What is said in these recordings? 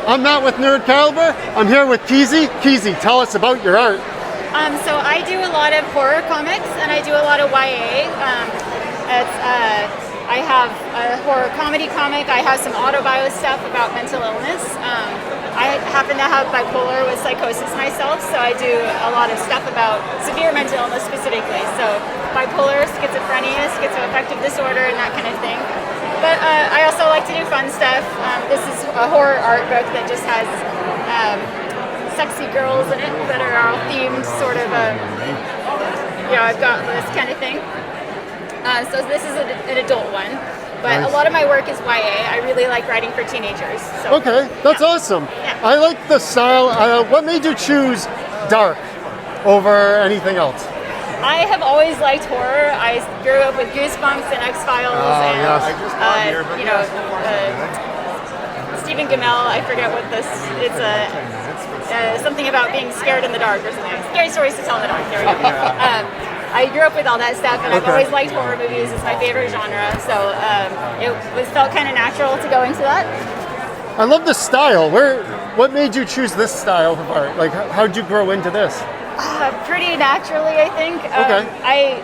I'm not with Nerd Caliber. I'm here with Keezy. Keezy, tell us about your art. So I do a lot of horror comics and I do a lot of YA. I have a horror comedy comic. I have some autobio stuff about mental illness. I happen to have bipolar with psychosis myself, so I do a lot of stuff about severe mental illness specifically. So bipolar, schizophrenia, schizoaffective disorder, and that kind of thing. But I also like to do fun stuff. This is a horror art book that just has sexy girls in it that are all themed sort of, I've got this kind of thing. So this is an adult one. But nice. A lot of my work is YA. I really like writing for teenagers. So, okay, that's awesome. Yeah. I like the style. What made you choose dark over anything else? I have always liked horror. I grew up with Goosebumps and X-Files Stephen Gamel. I forget what this. It's something about being scared in the dark or something. Scary stories to tell in the dark. There we go. I grew up with all that stuff, and I've always liked horror movies. It's my favorite genre, so it felt kind of natural to go into that. I love the style. What made you choose this style of art? Like, how'd you grow into this? Pretty naturally, I think.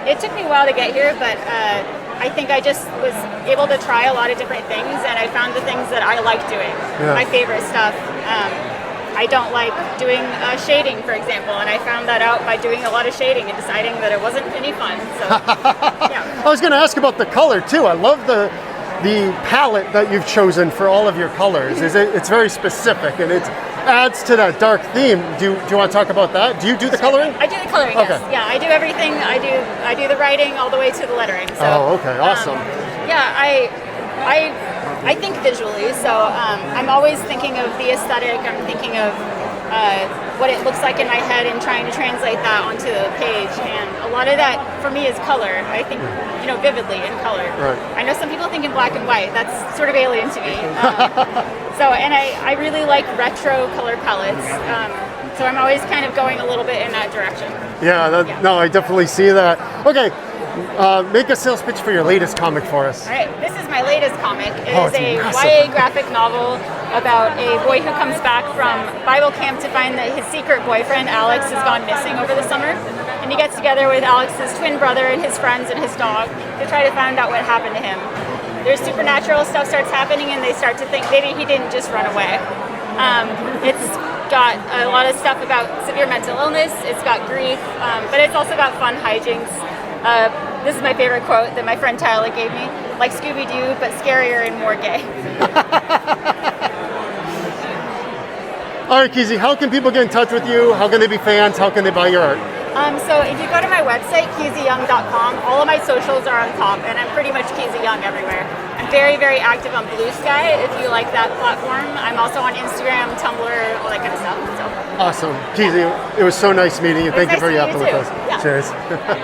It took me a while to get here, but I think I just was able to try a lot of different things, and I found the things that I like doing. Yeah. My favorite stuff. I don't like doing shading, for example, and I found that out by doing a lot of shading and deciding that it wasn't any fun. So, yeah. I was going to ask about the color too. I love the palette that you've chosen for all of your colors. It's very specific and it adds to that dark theme. Do you want to talk about that? Do you do the coloring? I do the coloring. Okay. Yes. Yeah, I do everything. I do the writing all the way to the lettering. So, okay, awesome. I think visually, so I'm always thinking of the aesthetic. I'm thinking of what it looks like in my head and trying to translate that onto the page. And a lot of that for me is color. I think vividly in color. Right. I know some people think in black and white. That's sort of alien to me. And I really like retro color palettes. So I'm always kind of going a little bit in that direction. No, I definitely see that. Okay. Make a sales pitch for your latest comic for us. All right, this is my latest comic. It is a YA graphic novel about a boy who comes back from Bible camp to find that his secret boyfriend, Alex, has gone missing over the summer. And he gets together with Alex's twin brother and his friends and his dog to try to find out what happened to him. There's supernatural stuff starts happening and they start to think maybe he didn't just run away. It's got a lot of stuff about severe mental illness, it's got grief, but it's also got fun hijinks. This is my favorite quote that my friend Tyler gave me, like Scooby-Doo, but scarier and more gay. All right, Keezy, how can people get in touch with you? How can they be fans? How can they buy your art? So if you go to my website, keezyyoung.com, all of my socials are on top, and I'm pretty much Keezy Young everywhere. I'm very, very active on Blue Sky, if you like that platform. I'm also on Instagram, Tumblr, all that kind of stuff. So. Awesome. Keezy, it was so nice meeting you. Thank you for your effort with us. Yeah. Cheers.